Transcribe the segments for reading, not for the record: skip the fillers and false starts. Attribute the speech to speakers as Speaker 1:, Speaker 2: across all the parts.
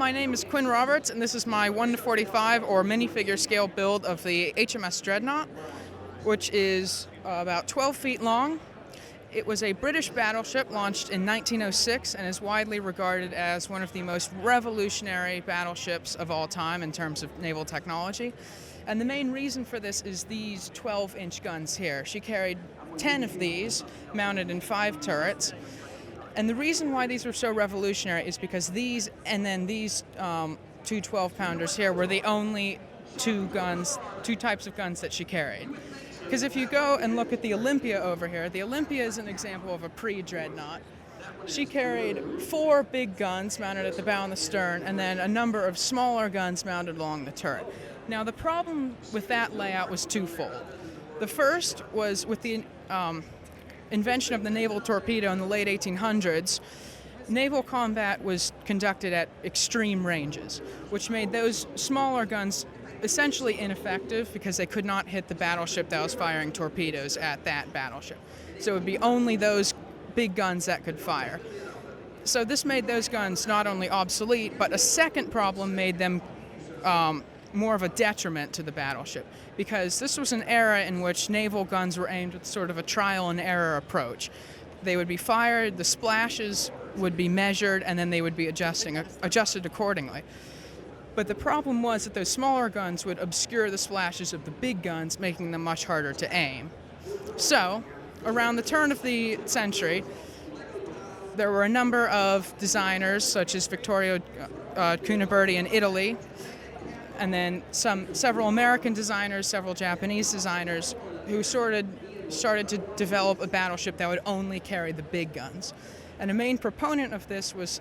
Speaker 1: my name is Quinn Roberts, and this is my 1:45 or minifigure scale build of the HMS Dreadnought, which is about 12 feet long. It was a British battleship launched in 1906 and is widely regarded as one of the most revolutionary battleships of all time in terms of naval technology. And the main reason for this is these 12-inch guns here. She carried 10 of these, mounted in 5 turrets. And the reason why these were so revolutionary is because these and then these two 12-pounders here were the only two types of guns that she carried. Because if you go and look at the Olympia over here, the Olympia is an example of a pre-dreadnought. She carried 4 big guns mounted at the bow and the stern, and then a number of smaller guns mounted along the turret. Now, the problem with that layout was twofold. The first was with the invention of the naval torpedo in the late 1800s, naval combat was conducted at extreme ranges, which made those smaller guns essentially ineffective because they could not hit the battleship that was firing torpedoes at that battleship. So it would be only those big guns that could fire. So this made those guns not only obsolete, but a second problem made them more of a detriment to the battleship, because this was an era in which naval guns were aimed with sort of a trial and error approach. They would be fired, the splashes would be measured, and then they would be adjusted accordingly. But the problem was that those smaller guns would obscure the splashes of the big guns, making them much harder to aim. So, around the turn of the century, there were a number of designers, such as Vittorio Cuniberti in Italy, and then several American designers, several Japanese designers, who started to develop a battleship that would only carry the big guns. And a main proponent of this was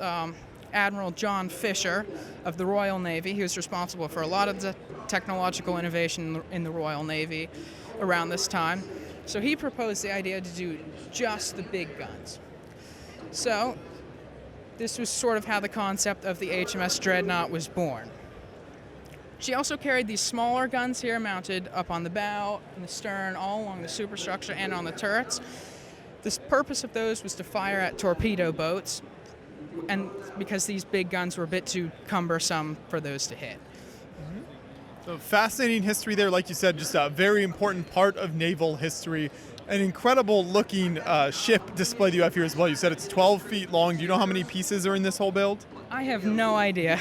Speaker 1: Admiral John Fisher of the Royal Navy. He was responsible for a lot of the technological innovation in the Royal Navy around this time. So he proposed the idea to do just the big guns. So this was sort of how the concept of the HMS Dreadnought was born. She also carried these smaller guns here mounted up on the bow and the stern, all along the superstructure and on the turrets. The purpose of those was to fire at torpedo boats, and because these big guns were a bit too cumbersome for those to hit.
Speaker 2: So fascinating history there, like you said, just a very important part of naval history. An incredible looking ship display you have here as well. You said it's 12 feet long. Do you know how many pieces are in this whole build?
Speaker 1: I have no idea.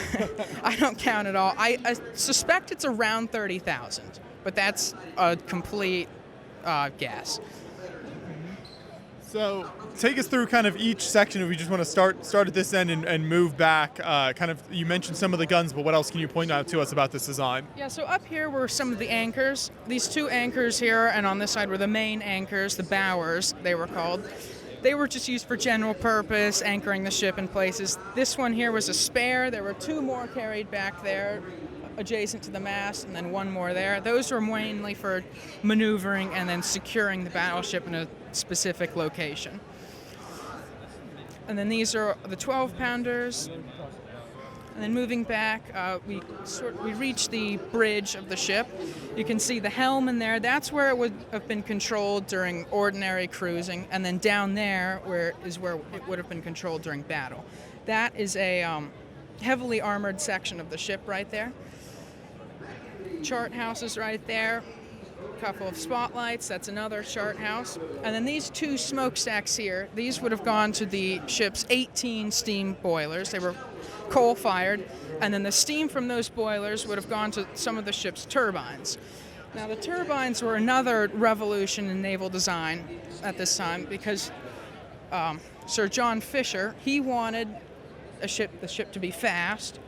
Speaker 1: I don't count at all. I suspect it's around 30,000, but that's a complete guess.
Speaker 2: So take us through kind of each section if we just want to start at this end and move back. You mentioned some of the guns, but what else can you point out to us about this design?
Speaker 1: Yeah, so up here were some of the anchors. These 2 anchors here, and on this side were the main anchors, the bowers, they were called. They were just used for general purpose, anchoring the ship in places. This one here was a spare. There were 2 more carried back there, adjacent to the mast, and then 1 more there. Those were mainly for maneuvering and then securing the battleship in a specific location. And then these are the 12-pounders. And then moving back, we reached the bridge of the ship. You can see the helm in there. That's where it would have been controlled during ordinary cruising. And then down there where it would have been controlled during battle. That is a heavily armored section of the ship right there. Chart house is right there. A couple of spotlights, that's another chart house. And then these 2 smokestacks here, these would have gone to the ship's 18 steam boilers. They were coal-fired, and then the steam from those boilers would have gone to some of the ship's turbines. Now, the turbines were another revolution in naval design at this time because Sir John Fisher, he wanted the ship to be fast,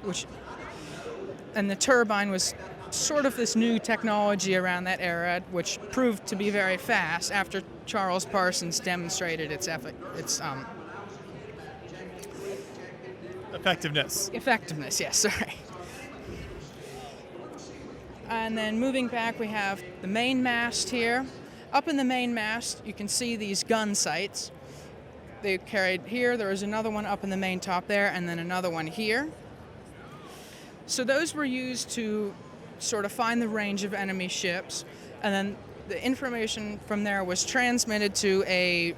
Speaker 1: and the turbine was sort of this new technology around that era, which proved to be very fast after Charles Parsons demonstrated its
Speaker 2: effectiveness.
Speaker 1: Effectiveness, yes, sorry. And then moving back, we have the main mast here. Up in the main mast, you can see these gun sights. They carried here. There was another one up in the main top there, and then another one here. So those were used to sort of find the range of enemy ships, and then the information from there was transmitted to a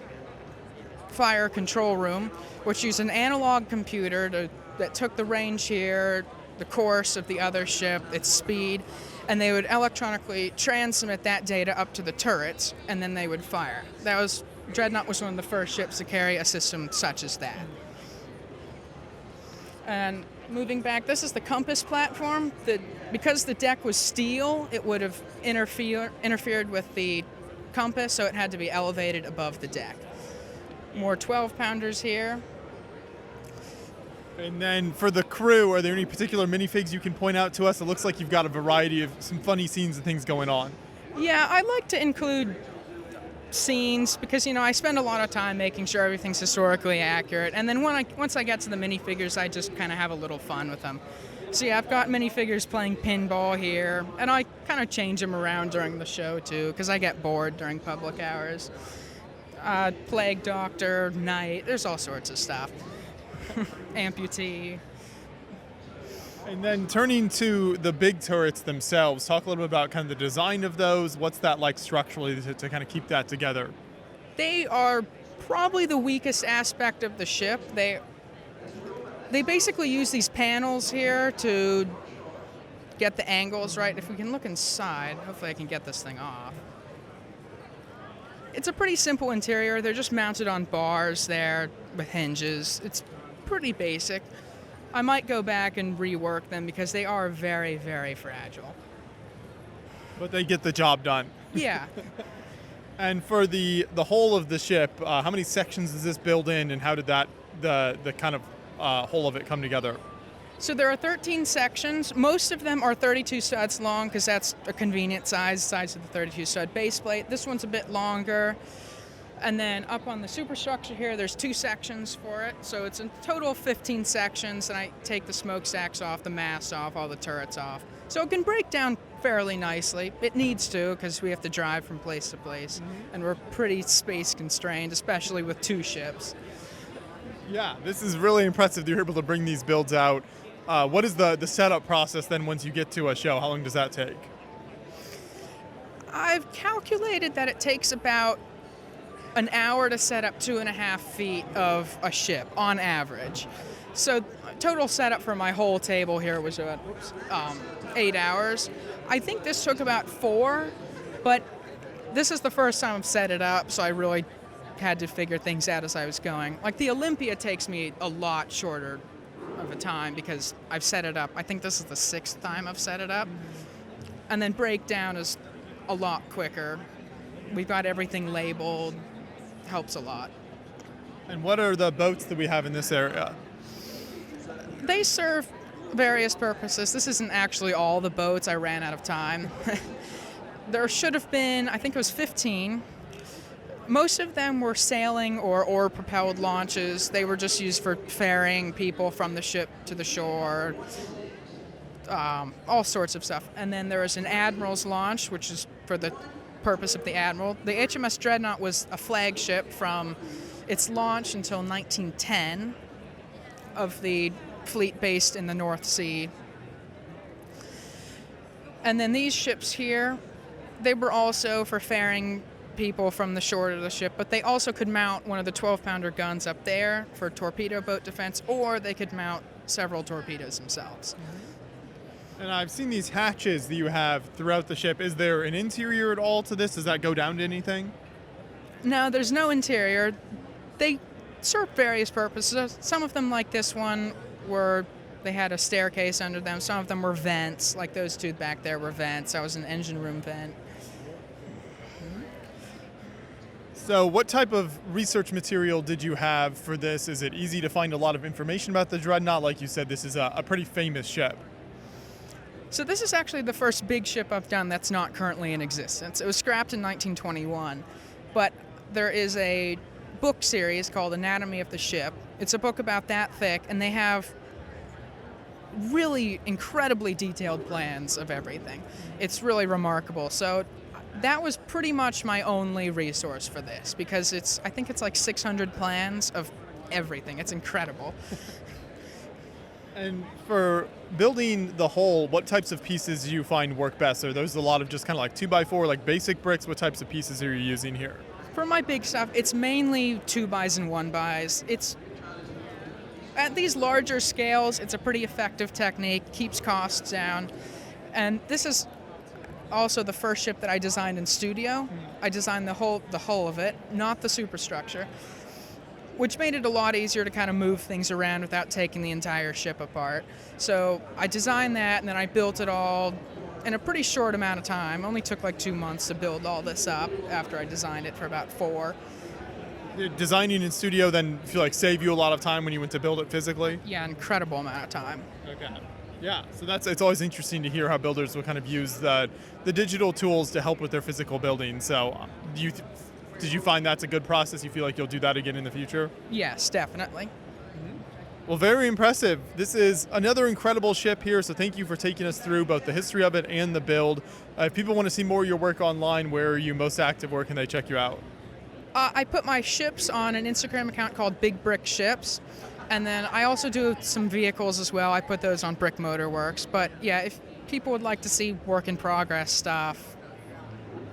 Speaker 1: fire control room, which used an analog computer to that took the range here, the course of the other ship, its speed, and they would electronically transmit that data up to the turrets, and then they would fire. Dreadnought was one of the first ships to carry a system such as that. And moving back, this is the compass platform. Because the deck was steel, it would have interfered with the compass, so it had to be elevated above the deck. More 12-pounders here.
Speaker 2: And then for the crew, are there any particular minifigs you can point out to us? It looks like you've got a variety of some funny scenes and things going on.
Speaker 1: Yeah, I like to include scenes because, I spend a lot of time making sure everything's historically accurate. And then once I get to the minifigures, I just kind of have a little fun with them. So yeah, I've got minifigures playing pinball here, and I kind of change them around during the show too because I get bored during public hours. Plague Doctor, Knight, there's all sorts of stuff. Amputee.
Speaker 2: And then turning to the big turrets themselves, talk a little bit about kind of the design of those. What's that like structurally to kind of keep that together?
Speaker 1: They are probably the weakest aspect of the ship. They basically use these panels here to get the angles right. If we can look inside, hopefully I can get this thing off. It's a pretty simple interior. They're just mounted on bars there with hinges. It's pretty basic. I might go back and rework them because they are very, very fragile.
Speaker 2: But they get the job done.
Speaker 1: Yeah.
Speaker 2: And for the whole of the ship, how many sections does this build in, and how did that the kind of whole of it come together?
Speaker 1: So there are 13 sections. Most of them are 32 studs long because that's a convenient size of the 32 stud base plate. This one's a bit longer. And then up on the superstructure here, there's 2 sections for it. So it's a total of 15 sections, and I take the smokestacks off, the masts off, all the turrets off. So it can break down fairly nicely. It needs to because we have to drive from place to place, and we're pretty space constrained, especially with 2 ships.
Speaker 2: Yeah, this is really impressive that you're able to bring these builds out. What is the setup process then once you get to a show? How long does that take?
Speaker 1: I've calculated that it takes about an hour to set up 2.5 feet of a ship on average. So total setup for my whole table here was about 8 hours. I think this took about 4, but this is the first time I've set it up, so I really had to figure things out as I was going. Like the Olympia takes me a lot shorter of a time because I've set it up. I think this is the 6th time I've set it up. And then breakdown is a lot quicker. We've got everything labeled. Helps a lot.
Speaker 2: And what are the boats that we have in this area?
Speaker 1: They serve various purposes. This isn't actually all the boats. I ran out of time. There should have been, I think it was 15. Most of them were sailing or oar-propelled launches. They were just used for ferrying people from the ship to the shore, all sorts of stuff. And then there is an admiral's launch, which is for the purpose of the admiral. The HMS Dreadnought was a flagship from its launch until 1910 of the fleet based in the North Sea. And then these ships here, they were also for ferrying people from the shore to the ship, but they also could mount one of the 12-pounder guns up there for torpedo boat defense, or they could mount several torpedoes themselves.
Speaker 2: And I've seen these hatches that you have throughout the ship. Is there an interior at all to this? Does that go down to anything?
Speaker 1: No, there's no interior. They serve various purposes. Some of them, like this one, they had a staircase under them. Some of them were vents, like those 2 back there were vents. That was an engine room vent.
Speaker 2: So what type of research material did you have for this? Is it easy to find a lot of information about the Dreadnought? Like you said, this is a pretty famous ship.
Speaker 1: So this is actually the first big ship I've done that's not currently in existence. It was scrapped in 1921, but there is a book series called Anatomy of the Ship. It's a book about that thick, and they have really incredibly detailed plans of everything. It's really remarkable. So that was pretty much my only resource for this because I think it's like 600 plans of everything. It's incredible.
Speaker 2: And for building the hull, what types of pieces do you find work best? Are those a lot of just kind of like 2x4, like basic bricks? What types of pieces are you using here?
Speaker 1: For my big stuff, it's mainly 2x and 1x. At these larger scales, it's a pretty effective technique, keeps costs down. And this is also the first ship that I designed in studio. I designed the hull of it, not the superstructure, which made it a lot easier to kind of move things around without taking the entire ship apart. So I designed that, and then I built it all in a pretty short amount of time. Only took like 2 months to build all this up after I designed it for about 4.
Speaker 2: Designing in studio then feel like save you a lot of time when you went to build it physically?
Speaker 1: Yeah, incredible amount of time.
Speaker 2: Okay. Yeah, so it's always interesting to hear how builders will kind of use the digital tools to help with their physical building. So did you find that's a good process? You feel like you'll do that again in the future?
Speaker 1: Yes, definitely.
Speaker 2: Well, very impressive. This is another incredible ship here, so thank you for taking us through both the history of it and the build. If people want to see more of your work online, where are you most active? Where can they check you out?
Speaker 1: I put my ships on an Instagram account called Big Brick Ships. And then I also do some vehicles as well. I put those on Brick Motor Works. But yeah, if people would like to see work in progress stuff,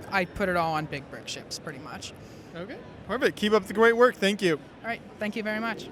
Speaker 1: I put it all on Big Brick Ships pretty much.
Speaker 2: Okay, perfect. Keep up the great work. Thank you.
Speaker 1: All right, thank you very much.